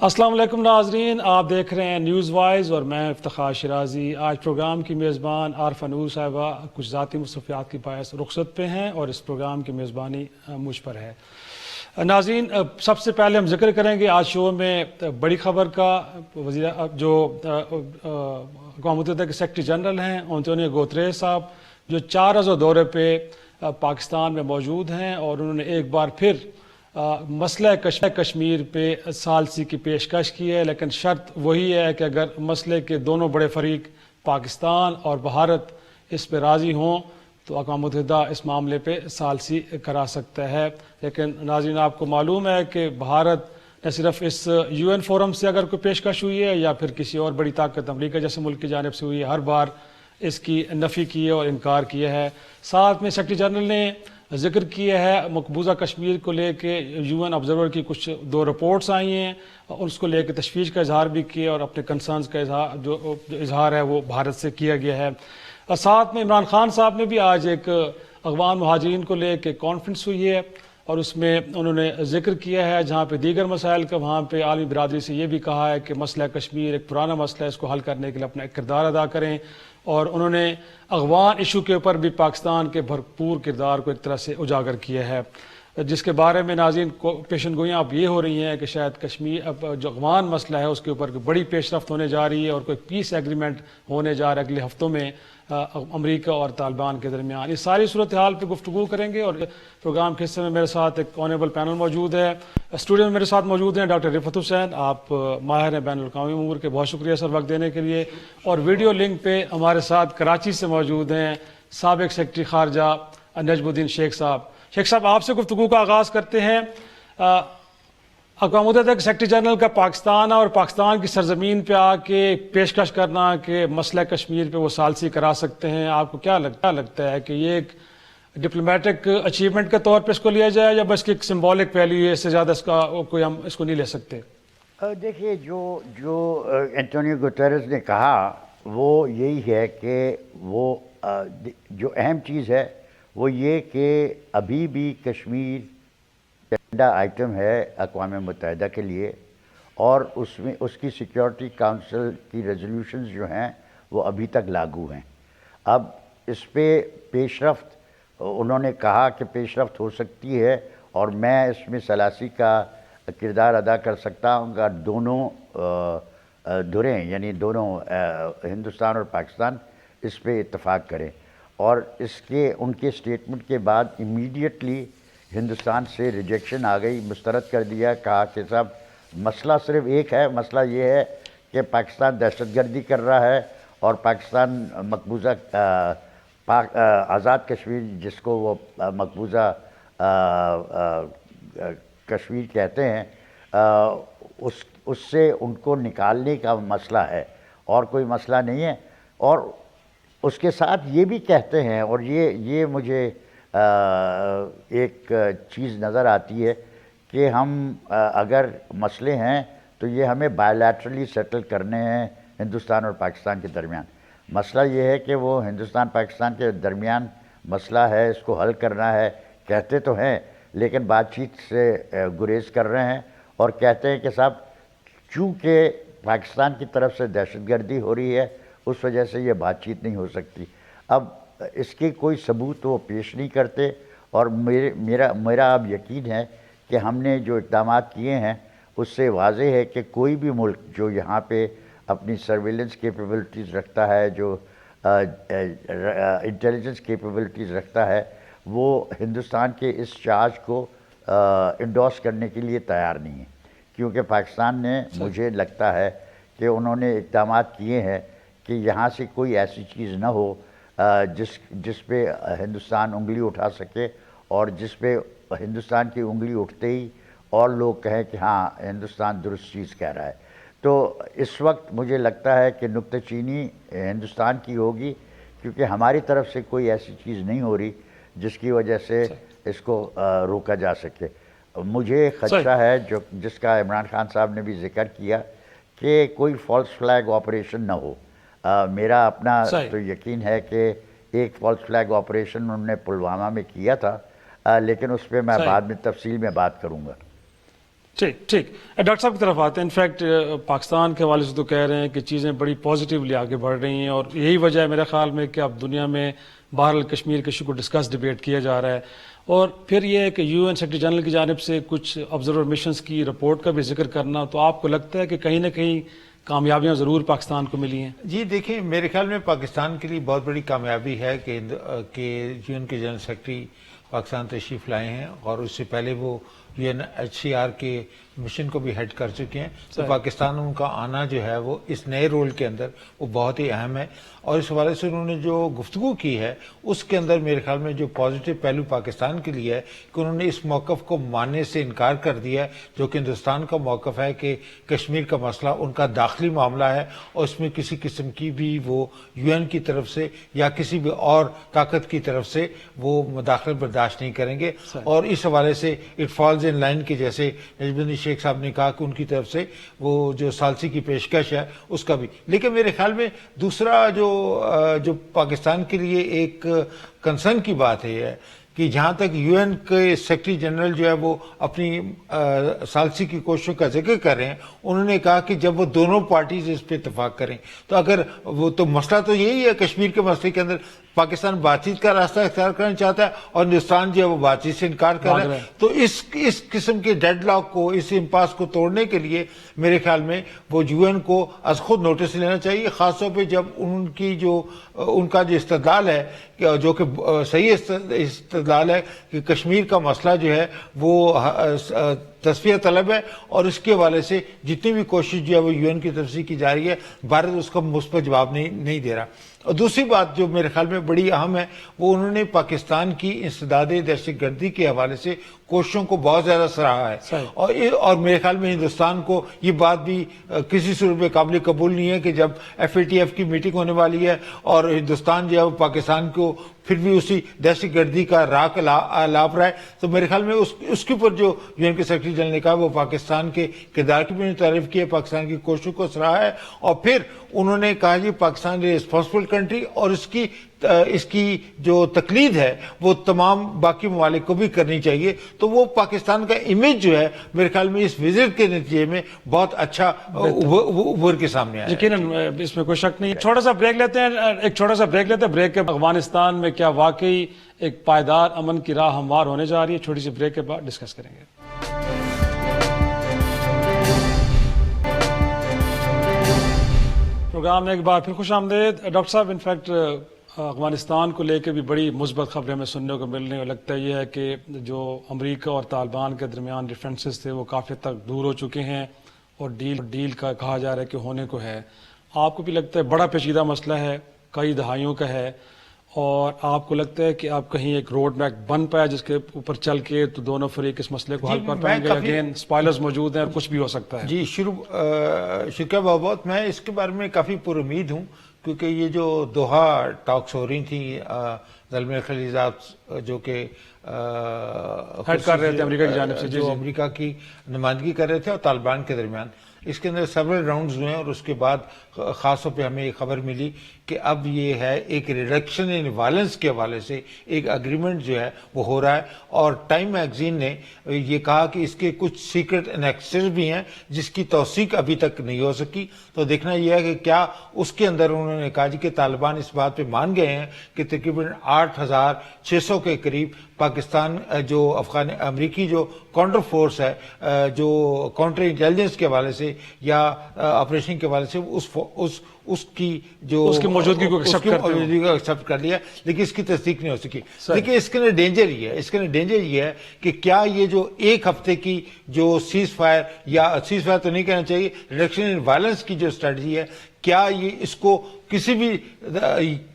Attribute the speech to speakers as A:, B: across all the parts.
A: السلام علیکم ناظرین، آپ دیکھ رہے ہیں نیوز وائز اور میں افتخار شرازی۔ آج پروگرام کی میزبان عارفہ نور صاحبہ کچھ ذاتی مصروفیات کی باعث رخصت پہ ہیں اور اس پروگرام کی میزبانی مجھ پر ہے۔ ناظرین، سب سے پہلے ہم ذکر کریں گے آج شو میں بڑی خبر کا۔ وزیر جو اقوام متحدہ کے سیکرٹری جنرل ہیں انتونیو گوتریس صاحب، جو 4 روزہ دورے پہ پاکستان میں موجود ہیں، اور انہوں نے ایک بار پھر مسئلہ کشمیر پہ ثالثی کی پیشکش کی ہے، لیکن شرط وہی ہے کہ اگر مسئلے کے دونوں بڑے فریق پاکستان اور بھارت اس پہ راضی ہوں تو اقوام متحدہ اس معاملے پہ ثالثی کرا سکتا ہے۔ لیکن ناظرین، آپ کو معلوم ہے کہ بھارت نہ صرف اس UN فورم سے اگر کوئی پیشکش ہوئی ہے یا پھر کسی اور بڑی طاقت امریکہ جیسے ملک کی جانب سے ہوئی ہے، ہر بار اس کی نفی کی ہے اور انکار کیا ہے۔ ساتھ میں سیکرٹری جنرل نے ذکر کیا ہے مقبوضہ کشمیر کو لے کے UN آبزرور کی کچھ 2 رپورٹس آئی ہیں، اور اس کو لے کے تشویش کا اظہار بھی کیا اور اپنے کنسرنز کا اظہار ہے وہ بھارت سے کیا گیا ہے۔ ساتھ میں عمران خان صاحب نے بھی آج ایک افغان مہاجرین کو لے کے کانفرنس ہوئی ہے، اور اس میں انہوں نے ذکر کیا ہے جہاں پہ دیگر مسائل کا، وہاں پہ عالمی برادری سے یہ بھی کہا ہے کہ مسئلہ کشمیر ایک پرانا مسئلہ ہے، اس کو حل کرنے کے لیے اپنا ایک کردار ادا کریں، اور انہوں نے افغان ایشو کے اوپر بھی پاکستان کے بھرپور کردار کو ایک طرح سے اجاگر کیا ہے، جس کے بارے میں ناظرین پیشن گوئیاں اب یہ ہو رہی ہیں کہ شاید کشمیر اب جو افغان مسئلہ ہے اس کے اوپر بڑی پیش رفت ہونے جا رہی ہے، اور کوئی پیس ایگریمنٹ ہونے جا رہا ہے اگلے ہفتوں میں امریکہ اور طالبان کے درمیان۔ اس ساری صورتحال پہ گفتگو کریں گے، اور پروگرام کے حصے میں میرے ساتھ ایک آنریبل پینل موجود ہے۔ اسٹوڈیو میں میرے ساتھ موجود ہیں ڈاکٹر رفعت حسین، آپ ماہر ہیں بین الاقوامی امور کے، بہت شکریہ سر وقت دینے کے لیے۔ اور ویڈیو لنک پہ ہمارے ساتھ کراچی سے موجود ہیں سابق سیکرٹری خارجہ نجم الدین شیخ صاحب۔ شیخ صاحب، آپ سے گفتگو کا آغاز کرتے ہیں۔ اقوام متحدہ کے سیکرٹری جنرل کا پاکستان اور پاکستان کی سرزمین پہ آ کے پیشکش کرنا کہ مسئلہ کشمیر پہ وہ ثالثی کرا سکتے ہیں، آپ کو کیا لگتا ہے کہ یہ ایک ڈپلومیٹک اچیومنٹ کے طور پہ اس کو لیا جائے، یا بس ایک سمبولک ویلیو ہے، اس سے زیادہ اس کا کوئی ہم اس کو نہیں لے سکتے؟
B: دیکھیے، جو انٹونیو گوتریس نے کہا وہ یہی ہے کہ وہ جو اہم چیز ہے وہ یہ کہ ابھی بھی کشمیر ایجنڈا آئٹم ہے اقوام متحدہ کے لیے، اور اس کی سیکیورٹی کونسل کی ریزولوشنز جو ہیں وہ ابھی تک لاگو ہیں۔ اب اس پہ پیش رفت انہوں نے کہا کہ پیش رفت ہو سکتی ہے، اور میں اس میں ثلاثی کا کردار ادا کر سکتا ہوں اگر دونوں دھریں یعنی دونوں ہندوستان اور پاکستان اس پہ اتفاق کریں۔ اور ان کے سٹیٹمنٹ کے بعد امیڈیٹلی ہندوستان سے ریجیکشن آ گئی، مسترد کر دیا، کہا کہ صاحب مسئلہ صرف ایک ہے، مسئلہ یہ ہے کہ پاکستان دہشت گردی کر رہا ہے، اور پاکستان مقبوضہ آزاد کشمیر جس کو وہ مقبوضہ کشمیر کہتے ہیں، اس سے ان کو نکالنے کا مسئلہ ہے، اور کوئی مسئلہ نہیں ہے۔ اور اس کے ساتھ یہ بھی کہتے ہیں، اور یہ مجھے ایک چیز نظر آتی ہے کہ ہم اگر مسئلے ہیں تو یہ ہمیں بائیلیٹرلی سیٹل کرنے ہیں ہندوستان اور پاکستان کے درمیان۔ مسئلہ یہ ہے کہ وہ ہندوستان پاکستان کے درمیان مسئلہ ہے، اس کو حل کرنا ہے، کہتے تو ہیں لیکن بات چیت سے گریز کر رہے ہیں، اور کہتے ہیں کہ صاحب چونکہ پاکستان کی طرف سے دہشت گردی ہو رہی ہے اس وجہ سے یہ بات چیت نہیں ہو سکتی۔ اب اس کے کوئی ثبوت وہ پیش نہیں کرتے، اور میرا اب یقین ہے کہ ہم نے جو اقدامات کیے ہیں اس سے واضح ہے کہ کوئی بھی ملک جو یہاں پہ اپنی سرویلنس کیپیبلٹیز رکھتا ہے، جو انٹیلیجنس کیپیبلٹیز رکھتا ہے، وہ ہندوستان کے اس چارج کو انڈورس کرنے کے لیے تیار نہیں ہے، کیونکہ پاکستان نے مجھے لگتا ہے کہ انہوں نے اقدامات کیے ہیں کہ یہاں سے کوئی ایسی چیز نہ ہو جس پہ ہندوستان انگلی اٹھا سکے، اور جس پہ ہندوستان کی انگلی اٹھتے ہی اور لوگ کہیں کہ ہاں ہندوستان درست چیز کہہ رہا ہے۔ تو اس وقت مجھے لگتا ہے کہ نکتہ چینی ہندوستان کی ہوگی، کیونکہ ہماری طرف سے کوئی ایسی چیز نہیں ہو رہی جس کی وجہ سے اس کو روکا جا سکے۔ مجھے خدشہ ہے جس کا عمران خان صاحب نے بھی ذکر کیا کہ کوئی فالس فلیگ آپریشن نہ ہو۔ میرا اپنا تو یقین ہے کہ ایک فالس فلیگ آپریشن انہوں نے پلوامہ میں کیا تھا، لیکن اس پہ میں بعد میں تفصیل میں بات کروں گا۔
A: ٹھیک ڈاکٹر صاحب کی طرف آتے ہیں. انفیکٹ پاکستان کے حوالے سے تو کہہ رہے ہیں کہ چیزیں بڑی پازیٹیولی آگے بڑھ رہی ہیں اور یہی وجہ ہے میرے خیال میں کہ اب دنیا میں بہرحال کشمیر کے ایشو کو ڈسکس ڈبیٹ کیا جا رہا ہے. اور پھر یہ ہے کہ یو این سیکرٹری جنرل کی جانب سے کچھ آبزرور مشنز کی رپورٹ کا بھی ذکر کرنا, تو آپ کو لگتا ہے کہ کہیں نہ کہیں کامیابیاں ضرور پاکستان کو ملی ہیں؟
C: جی دیکھیں, میرے خیال میں پاکستان کے لیے بہت بڑی کامیابی ہے کہ یو این کے جنرل سیکرٹری پاکستان تشریف لائے ہیں, اور اس سے پہلے وہ U N H C R کے مشن کو بھی ہیڈ کر چکے ہیں. تو پاکستان ان کا آنا جو ہے وہ اس نئے رول کے اندر وہ بہت ہی اہم ہے, اور اس حوالے سے انہوں نے جو گفتگو کی ہے اس کے اندر میرے خیال میں جو پازیٹیو پہلو پاکستان کے لیے ہے کہ انہوں نے اس موقف کو ماننے سے انکار کر دیا ہے جو کہ ہندوستان کا موقف ہے کہ کشمیر کا مسئلہ ان کا داخلی معاملہ ہے, اور اس میں کسی قسم کی بھی وہ یو این کی طرف سے یا کسی بھی اور طاقت کی طرف سے وہ مداخلت برداشت نہیں کریں گے. اور اس حوالے سے اٹ فالز ان لائن کے جیسے نجم الدین شیخ صاحب نے کہا کہ ان کی طرف سے وہ جو ثالثی کی پیشکش ہے اس کا بھی. لیکن میرے خیال میں دوسرا جو پاکستان کے لیے ایک کنسرن کی بات ہے کہ جہاں تک یو این کے سیکرٹری جنرل جو ہے وہ اپنی ثالثی کی کوششوں کا ذکر کر رہے ہیں, انہوں نے کہا کہ جب وہ دونوں پارٹیز اس پہ اتفاق کریں تو اگر وہ تو مسئلہ تو یہی ہے کشمیر کے مسئلے کے اندر پاکستان بات چیت کا راستہ اختیار کرنا چاہتا ہے اور ہندوستان جو ہے وہ بات چیت سے انکار کر رہا ہے. تو اس قسم کے ڈیڈ لاک کو, اس امپاس کو توڑنے کے لیے میرے خیال میں وہ یو این کو از خود نوٹس لینا چاہیے, خاص طور پہ جب ان کا جو استدلال ہے جو کہ صحیح استدلال ہے کہ کشمیر کا مسئلہ جو ہے وہ تصفیہ طلب ہے, اور اس کے حوالے سے جتنی بھی کوشش جو ہے وہ یو این کی طرف سے کی جا رہی ہے بھارت اس کا مثبت جواب نہیں دے رہا. اور دوسری بات جو میرے خیال میں بڑی اہم ہے وہ انہوں نے پاکستان کی انسداد دہشت گردی کے حوالے سے کوششوں کو بہت زیادہ سراہا ہے, اور میرے خیال میں ہندوستان کو یہ بات بھی کسی صورت میں قابل قبول نہیں ہے کہ جب ایف اے ٹی ایف کی میٹنگ ہونے والی ہے اور ہندوستان جو ہے وہ پاکستان کو پھر بھی اسی دہشت گردی کا راہ لاپ رہا ہے. تو میرے خیال میں اس کے اوپر جو یو این کے سیکرٹری جنرل نے کہا وہ پاکستان کے کردار کی بھی تعریف کی ہے, پاکستان کی کوششوں کو سراہا ہے, اور پھر انہوں نے کہا کہ پاکستان ریسپانسبل کنٹری اور اس کی جو تقلید ہے وہ تمام باقی ممالک کو بھی کرنی چاہیے. تو وہ پاکستان کا امیج جو ہے میرے خیال میں اس وزٹ کے نتیجے میں بہت اچھا ابھر کے سامنے آیا.
A: یقیناً اس میں کوئی شک نہیں. چھوٹا سا بریک لیتے ہیں. بریک کے افغانستان میں کیا واقعی ایک پائیدار امن کی راہ ہموار ہونے جا رہی ہے؟ چھوٹی سی بریک کے بعد ڈسکس کریں گے. پروگرام میں ایک بار پھر خوش آمدید. ڈاکٹر صاحب, انفیکٹ افغانستان کو لے کے بھی بڑی مثبت خبریں ہمیں سننے کو مل رہی ہیں, اور لگتا یہ ہے کہ جو امریکہ اور طالبان کے درمیان ڈفرینسز تھے وہ کافی تک دور ہو چکے ہیں, اور ڈیل کا کہا جا رہا ہے کہ ہونے کو ہے. آپ کو بھی لگتا ہے بڑا پیچیدہ مسئلہ ہے, کئی دہائیوں کا ہے, اور آپ کو لگتا ہے کہ آپ کہیں ایک روڈ میپ بن پایا جس کے اوپر چل کے تو دونوں فریق اس مسئلے کو حل کر پائیں گے؟ اگین سپائلرز موجود ہیں اور کچھ بھی ہو سکتا ہے.
C: جی شکریہ بہت. میں اس کے بارے میں کافی پر امید ہوں, کیونکہ یہ جو دوحہ ٹاکس ہو رہی تھیں زلمے خلیزاد جو کہ
A: ہیڈ کر رہے تھے امریکہ کی جانب سے,
C: جو امریکہ کی نمائندگی کر رہے تھے اور طالبان کے درمیان, اس کے اندر سیورل راؤنڈز ہوئے ہیں, اور اس کے بعد خاص طور پہ ہمیں یہ خبر ملی کہ اب یہ ہے ایک ریڈکشن ان وائلنس کے حوالے سے ایک اگریمنٹ جو ہے وہ ہو رہا ہے. اور ٹائم میگزین نے یہ کہا کہ اس کے کچھ سیکرٹ انیکسز بھی ہیں جس کی توثیق ابھی تک نہیں ہو سکی. تو دیکھنا یہ ہے کہ کیا اس کے اندر انہوں نے کہا جی کہ طالبان اس بات پہ مان گئے ہیں کہ تقریباً 8,600 کے قریب پاکستان جو امریکی جو کاؤنٹر فورس ہے, جو کاؤنٹر انٹیلیجنس کے حوالے سے یا آپریشن کے حوالے سے اس کی موجودگی کو ایکسپٹ کر لیا, لیکن اس کی تصدیق نہیں ہو سکی. لیکن اس کے اندر ڈینجر یہ ہے کہ کیا یہ جو ایک ہفتے کی جو سیز فائر تو نہیں کہنا چاہیے, ریڈکشن ان وائلنس کی جو اسٹریٹجی ہے, کیا یہ اس کو کسی بھی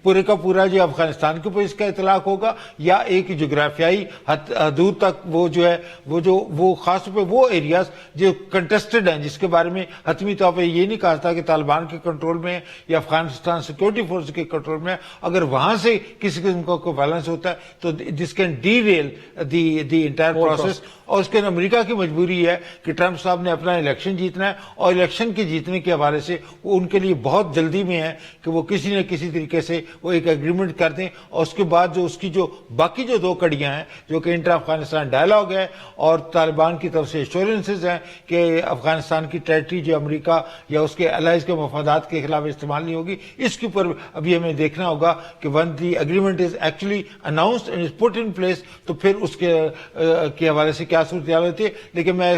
C: پورے کا پورا جو افغانستان کے اوپر اس کا اطلاق ہوگا, یا ایک جغرافیائی حدود تک وہ جو ہے وہ خاص طور پہ وہ ایریاز جو کنٹسٹڈ ہیں جس کے بارے میں حتمی طور پہ یہ نہیں کہا تھا کہ طالبان کے کنٹرول میں یا افغانستان سیکورٹی فورس کے کنٹرول میں, اگر وہاں سے کسی قسم کا کوئی وائلنس ہوتا ہے تو this can derail the entire process. اور اس کے امریکہ کی مجبوری ہے کہ ٹرمپ صاحب نے اپنا الیکشن جیتنا ہے, اور الیکشن کے جیتنے کے حوالے سے ان کے لیے بہت جلدی میں ہے کہ وہ کسی نہ کسی طریقے سے وہ ایک ایگریمنٹ کر دیں, اور اس کے بعد جو اس کی جو باقی جو 2 کڑیاں ہیں جو کہ انٹر افغانستان ڈائلاگ ہے اور طالبان کی طرف سے ایشورنسز ہیں کہ افغانستان کی ٹریٹری جو امریکہ یا اس کے الائز کے مفادات کے خلاف استعمال نہیں ہوگی, اس کے اوپر ابھی ہمیں دیکھنا ہوگا کہ one the agreement is actually announced and is put in place تو پھر اس کے حوالے سے کیا صورتحال ہوتی ہے. لیکن میں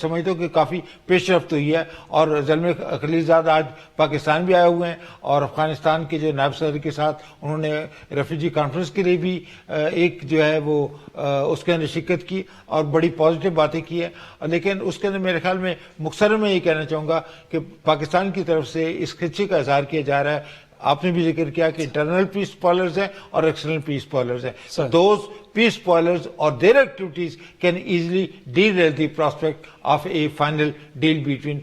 C: سمجھتا ہوں کہ کافی پیش رفت ہوئی ہے, اور زلمے خلیلزاد آج پاکستان بھی آئے ہوئے ہیں اور افغانستان کے جو نائب صدر کے ساتھ انہوں نے ریفیوجی کانفرنس کے لیے بھی ایک جو ہے وہ اس کے اندر شرکت کی اور بڑی پازیٹیو باتیں کی ہے. لیکن اس کے اندر میرے خیال میں مختصر میں یہ کہنا چاہوں گا کہ پاکستان کی طرف سے اس خدشے کا اظہار کیا جا رہا ہے. آپ نے بھی ذکر کیا کہ انٹرنل پیس اسپوائلرز ہیں اور ایکسٹرنل پیس اسپوائلرز ہیں. Those peace spoilers or their activities can easily derail the prospect of a final deal between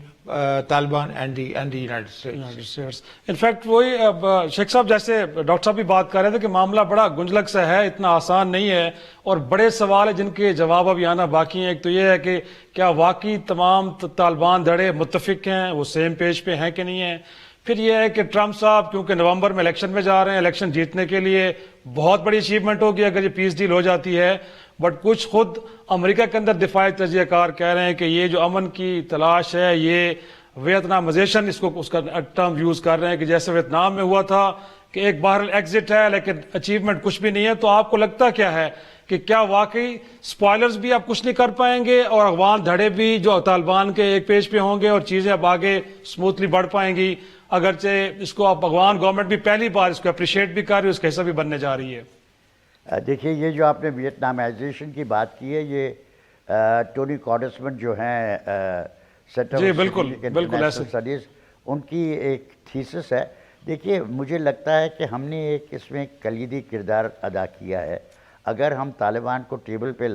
C: Taliban and the United States.
A: In fact وہی شیخ صاحب جیسے ڈاکٹر صاحب بھی بات کر رہے تھے کہ معاملہ بڑا گنجلک سا ہے, اتنا آسان نہیں ہے, اور بڑے سوال ہیں جن کے جواب ابھی آنا باقی ہیں. ایک تو یہ ہے کہ کیا واقعی تمام طالبان دھڑے متفق ہیں, وہ سیم پیج پہ ہیں کہ نہیں ہیں. پھر یہ ہے کہ ٹرمپ صاحب کیونکہ نومبر میں الیکشن میں جا رہے ہیں, الیکشن جیتنے کے لیے بہت بڑی اچیومنٹ ہوگی اگر یہ پیس ڈیل ہو جاتی ہے, بٹ کچھ خود امریکہ کے اندر دفاعی تجزیہ کار کہہ رہے ہیں کہ یہ جو امن کی تلاش ہے یہ ویتنامائزیشن اس کا ٹرم یوز کر رہے ہیں کہ جیسے ویتنام میں ہوا تھا کہ ایک باہر ایگزٹ ہے لیکن اچیومنٹ کچھ بھی نہیں ہے. تو آپ کو لگتا کیا ہے کہ کیا واقعی سپوائلرز بھی آپ کچھ نہیں کر پائیں گے اور افغان دھڑے بھی جو طالبان کے ایک پیج پہ ہوں گے اور چیزیں اب آگے سموتھلی بڑھ پائیں گی, اگرچہ اس کو افغان گورنمنٹ بھی پہلی بار اس کو اپریشیٹ بھی کر رہی ہے, اس کا حصہ بھی بننے جا رہی ہے.
B: دیکھیے یہ جو آپ نے ویتنامائزیشن کی بات کی ہے, یہ ٹونی کارڈسمن جو ہیں سینٹر انٹرنیشنل اسٹڈیز, ان کی ایک تھیسس ہے. دیکھیے مجھے لگتا ہے کہ ہم نے ایک اس میں کلیدی کردار ادا کیا ہے. اگر ہم طالبان کو ٹیبل پہ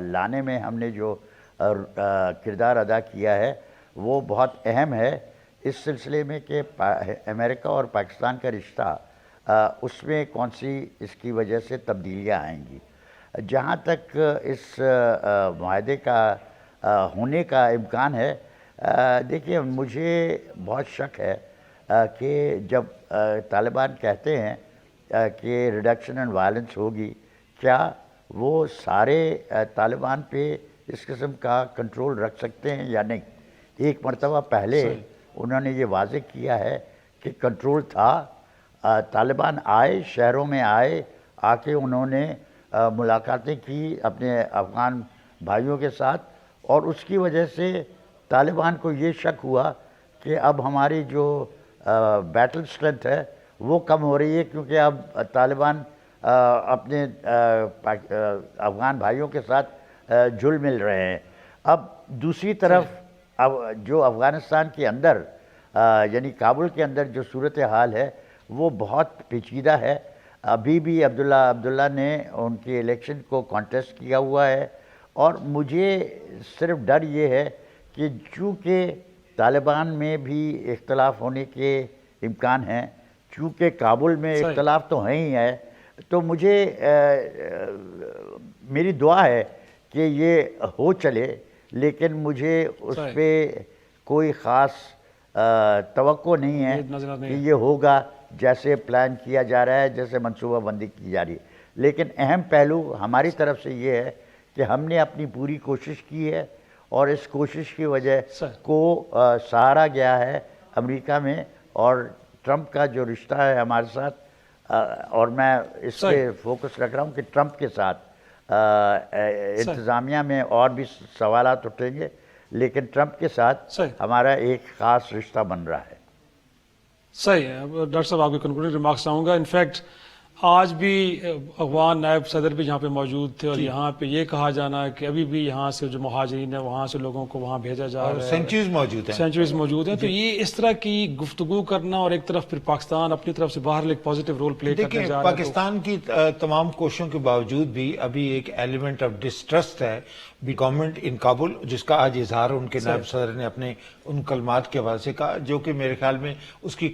B: لانے میں ہم نے جو کردار ادا کیا ہے وہ بہت اہم ہے اس سلسلے میں کہ امریکہ اور پاکستان کا رشتہ اس میں کون سی اس کی وجہ سے تبدیلیاں آئیں گی. جہاں تک اس معاہدے کا ہونے کا امکان ہے, دیکھیے مجھے بہت شک ہے کہ جب طالبان کہتے ہیں کہ ریڈکشن اینڈ وائلنس ہوگی, کیا وہ سارے طالبان پہ اس قسم کا کنٹرول رکھ سکتے ہیں یا نہیں. ایک مرتبہ پہلے انہوں نے یہ واضح کیا ہے کہ کنٹرول تھا, طالبان آئے, شہروں میں آئے, آ کے انہوں نے ملاقاتیں کی اپنے افغان بھائیوں کے ساتھ, اور اس کی وجہ سے طالبان کو یہ شک ہوا کہ اب ہماری جو بیٹل سٹرنتھ ہے وہ کم ہو رہی ہے, کیونکہ اب طالبان اپنے افغان بھائیوں کے ساتھ جل مل رہے ہیں. اب دوسری طرف جو افغانستان کے اندر یعنی کابل کے اندر جو صورتحال ہے وہ بہت پیچیدہ ہے. ابھی بھی عبداللہ نے ان کے الیکشن کو کانٹیسٹ کیا ہوا ہے, اور مجھے صرف ڈر یہ ہے کہ چونکہ طالبان میں بھی اختلاف ہونے کے امکان ہیں, چونکہ کابل میں اختلاف تو ہے ہی ہے, تو مجھے میری دعا ہے کہ یہ ہو چلے, لیکن مجھے اس پہ کوئی خاص توقع نہیں ہے کہ یہ ہوگا جیسے پلان کیا جا رہا ہے, جیسے منصوبہ بندی کی جا رہی ہے. لیکن اہم پہلو ہماری طرف سے یہ ہے کہ ہم نے اپنی پوری کوشش کی ہے, اور اس کوشش کی وجہ کو سہارا گیا ہے امریکہ میں, اور ٹرمپ کا جو رشتہ ہے ہمارے ساتھ, اور میں اس پہ فوکس رکھ رہا ہوں کہ ٹرمپ کے ساتھ انتظامیہ میں اور بھی سوالات اٹھیں گے, لیکن ٹرمپ کے ساتھ ہمارا ایک خاص رشتہ بن رہا ہے.
A: صحیح ہے ڈاکٹر صاحب, آپ کے کنکلوڈنگ ریمارکس چاہوں گا. انفیکٹ آج بھی افغان نائب صدر بھی یہاں پہ موجود تھے, اور یہاں پہ یہ کہا جانا ہے کہ ابھی بھی یہاں سے جو مہاجرین ہیں وہاں سے لوگوں کو وہاں بھیجا جا رہا ہے, سینچوریز موجود ہیں. تو یہ اس طرح کی گفتگو کرنا, اور ایک طرف پھر پاکستان اپنی طرف سے باہر ایک پازیٹیو رول پلے کرنے جا رہا ہے.
C: پاکستان کی تمام کوششوں کے باوجود بھی ابھی ایک ایلیمنٹ آف ڈسٹرسٹ ہے گورنمنٹ ان کابل, جس کا آج اظہار ان کے نائب صدر نے اپنے ان کلمات کے حوالے سے کہا, جو کہ میرے خیال میں اس کی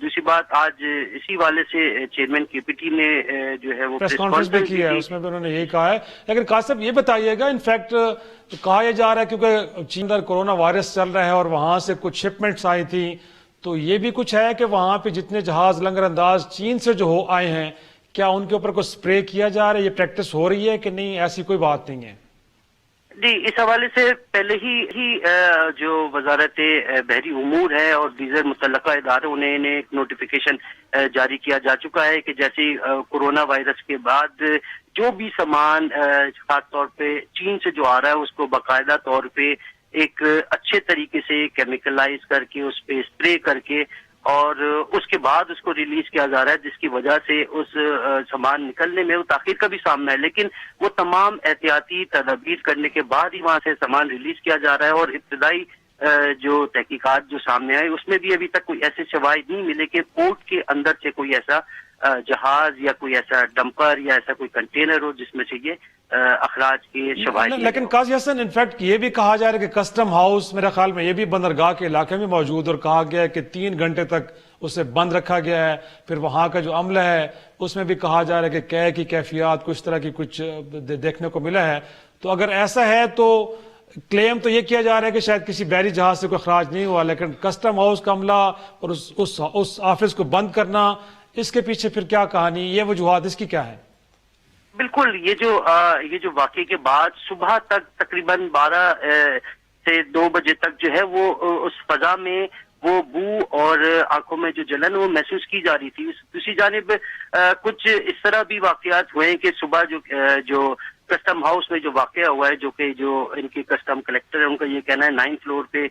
D: دوسری بات آج اسی والے سے چیئرمین کے پی ٹی نے جو ہے وہ
A: پریس کانفرنس بھی کی ہے، اس میں بھی انہوں نے یہی کہا ہے. لیکن قاسم صاحب یہ بتائیے گا، انفیکٹ کہا یہ جا رہا ہے کیونکہ چین اندر کورونا وائرس چل رہا ہے اور وہاں سے کچھ شپمنٹس آئی تھیں، تو یہ بھی کچھ ہے کہ وہاں پہ جتنے جہاز لنگر انداز چین سے جو آئے ہیں کیا ان کے اوپر کوئی سپرے کیا جا رہا ہے، یہ پریکٹس ہو رہی ہے کہ نہیں، ایسی کوئی بات نہیں ہے؟
D: جی، اس حوالے سے پہلے ہی جو وزارت بحری امور ہے اور دیگر متعلقہ اداروں نے ایک نوٹیفیکیشن جاری کیا جا چکا ہے کہ جیسے کورونا وائرس کے بعد جو بھی سامان خاص طور پہ چین سے جو آ رہا ہے اس کو باقاعدہ طور پہ ایک اچھے طریقے سے کیمیکلائز کر کے اس پہ اسپرے کر کے اور اس کے بعد اس کو ریلیز کیا جا رہا ہے، جس کی وجہ سے اس سامان نکلنے میں وہ تاخیر کا بھی سامنا ہے، لیکن وہ تمام احتیاطی تدابیر کرنے کے بعد ہی وہاں سے سامان ریلیز کیا جا رہا ہے. اور ابتدائی جو تحقیقات جو سامنے آئے اس میں بھی ابھی تک کوئی ایسے شواہد نہیں ملے کہ پورٹ کے اندر سے کوئی ایسا جہاز یا کوئی ایسا ڈمپر یا ایسا کوئی کنٹینر ہو جس میں سے یہ اخراج کے شواہد.
A: لیکن قاضی حسن انفیکٹ یہ بھی کہا جا رہا ہے کہ کسٹم ہاؤس میرے خیال میں یہ بھی بندرگاہ کے علاقے میں موجود، اور کہا گیا ہے کہ 3 گھنٹے تک اسے بند رکھا گیا ہے. پھر وہاں کا جو عملہ ہے اس میں بھی کہا جا رہا ہے کہ قے کی کیفیات کچھ طرح کی کچھ دیکھنے کو ملا ہے. تو اگر ایسا ہے تو کلیم تو یہ کیا جا رہا ہے کہ شاید کسی بحری جہاز سے کوئی اخراج نہیں ہوا، لیکن کسٹم ہاؤس کا عملہ اور اس آفس کو بند کرنا، اس کے پیچھے پھر کیا کہانی، یہ وجوہات اس کی کیا ہے؟
D: بالکل، یہ جو واقعے کے بعد صبح تک تقریباً 12 سے 2 بجے تک جو ہے وہ اس فضا میں وہ بو اور آنکھوں میں جو جلن وہ محسوس کی جا رہی تھی. دوسری جانب کچھ اس طرح بھی واقعات ہوئے ہیں کہ صبح جو کسٹم ہاؤس میں جو واقعہ ہوا ہے، جو کہ جو ان کے کسٹم کلیکٹر ہے ان کا یہ کہنا ہے 9 فلور پہ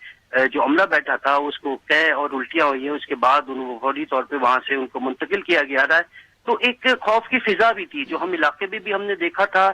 D: جو عملہ بیٹھا تھا اس کو قے اور الٹیاں ہوئی ہیں، اس کے بعد ان کو فوری طور پہ وہاں سے ان کو منتقل کیا گیا رہا ہے. تو ایک خوف کی فضا بھی تھی جو ہم علاقے میں بھی ہم نے دیکھا تھا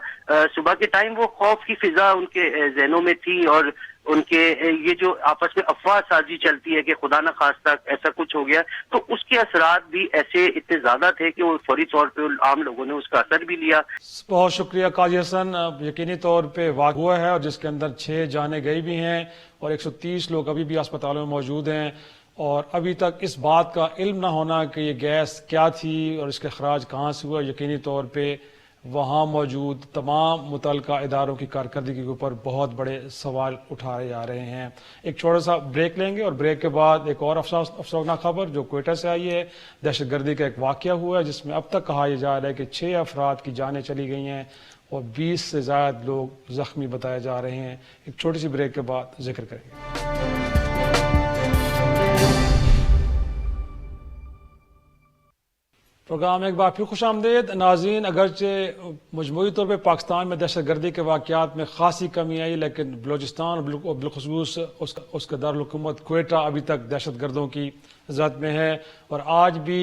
D: صبح کے ٹائم، وہ خوف کی فضا ان کے ذہنوں میں تھی. اور ان کے یہ جو آپس میں افواہ سازی چلتی ہے کہ خدا نہ خواستہ ایسا کچھ ہو گیا، تو اس کے اثرات بھی ایسے اتنے زیادہ تھے کہ وہ فوری طور پہ عام لوگوں نے اس کا اثر بھی لیا.
A: بہت شکریہ قاضی حسن. یقینی طور پہ واقع ہوا ہے اور جس کے اندر 6 جانیں گئی بھی ہیں اور 130 لوگ ابھی بھی اسپتالوں میں موجود ہیں، اور ابھی تک اس بات کا علم نہ ہونا کہ یہ گیس کیا تھی اور اس کے اخراج کہاں سے ہوا، یقینی طور پہ وہاں موجود تمام متعلقہ اداروں کی کارکردگی کے اوپر بہت بڑے سوال اٹھائے جا رہے ہیں. ایک چھوٹا سا بریک لیں گے اور بریک کے بعد ایک اور افسوسناک خبر جو کوئٹہ سے آئی ہے. دہشت گردی کا ایک واقعہ ہوا ہے جس میں اب تک کہا جا رہا ہے کہ 6 افراد کی جانیں چلی گئی ہیں اور 20 سے زائد لوگ زخمی بتائے جا رہے ہیں. ایک چھوٹی سی بریک کے بعد ذکر کریں گے. پروگرام ایک بار پھر خوش آمدید ناظرین. اگرچہ مجموعی طور پہ پاکستان میں دہشت گردی کے واقعات میں خاصی کمی آئی، لیکن بلوچستان اور بالخصوص اس کا دارالحکومت کوئٹہ ابھی تک دہشت گردوں کی زد میں ہے. اور آج بھی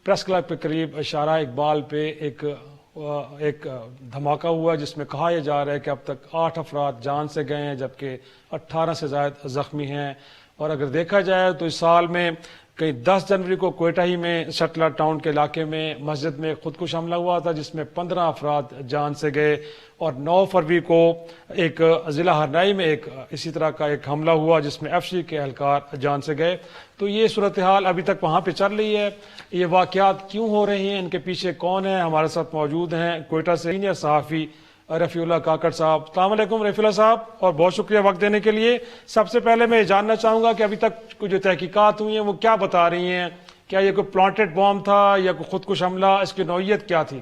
A: پریس کلب کے قریب اشارہ اقبال پہ ایک دھماکہ ہوا جس میں کہا یہ جا رہا ہے کہ اب تک 8 افراد جان سے گئے ہیں جبکہ 18 سے زائد زخمی ہیں. اور اگر دیکھا جائے تو اس سال میں کہیں 10 جنوری کو کوئٹہ ہی میں شٹلر ٹاؤن کے علاقے میں مسجد میں خودکش حملہ ہوا تھا جس میں 15 افراد جان سے گئے، اور 9 فروری کو ایک ضلع ہرنائی میں اسی طرح کا ایک حملہ ہوا جس میں ایف سی کے اہلکار جان سے گئے. تو یہ صورتحال ابھی تک وہاں پہ چل رہی ہے. یہ واقعات کیوں ہو رہے ہیں، ان کے پیچھے کون ہیں؟ ہمارے ساتھ موجود ہیں کوئٹہ سے سینئر صحافی رفیع اللہ کاکڑ صاحب. السلام علیکم رفیع اللہ صاحب، اور بہت شکریہ وقت دینے کے لیے. سب سے پہلے میں یہ جاننا چاہوں گا کہ ابھی تک جو تحقیقات ہوئی ہیں وہ کیا بتا رہی ہیں؟ کیا یہ کوئی پلانٹڈ بام تھا یا کوئی خودکش حملہ؟ اس کی نوعیت کیا تھی؟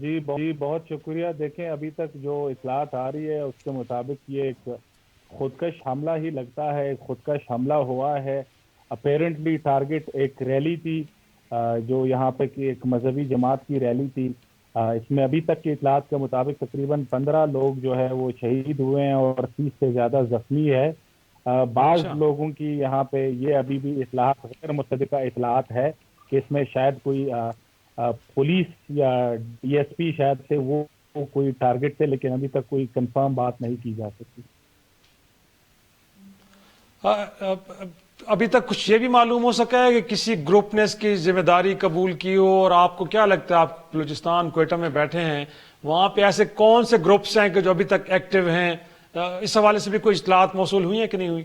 E: جی بہت شکریہ. دیکھیں ابھی تک جو اطلاعات آ رہی ہے اس کے مطابق یہ ایک خودکش حملہ ہی لگتا ہے. ایک خودکش حملہ ہوا ہے. اپیرنٹلی ٹارگٹ ایک ریلی تھی جو یہاں پہ ایک مذہبی جماعت کی ریلی تھی. اس میں ابھی تک کی اطلاعات کے مطابق تقریباً 15 لوگ جو ہے وہ شہید ہوئے ہیں اور 30 سے زیادہ زخمی ہے. بعض لوگوں کی یہاں پہ یہ ابھی بھی اطلاعات غیر مصدقہ اطلاعات ہے کہ اس میں شاید کوئی پولیس یا ڈی ایس پی شاید سے وہ کوئی ٹارگٹ تھے، لیکن ابھی تک کوئی کنفرم بات نہیں کی جا سکتی.
A: ابھی تک کچھ یہ بھی معلوم ہو سکا ہے کہ کسی گروپ نے اس کی ذمہ داری قبول کی ہو؟ اور آپ کو کیا لگتا ہے، آپ بلوچستان کوئٹہ میں بیٹھے ہیں، وہاں پہ ایسے کون سے گروپس ہیں کہ جو ابھی تک ایکٹیو ہیں؟ اس حوالے سے بھی کوئی اطلاعات موصول ہوئی ہیں کہ نہیں ہوئی؟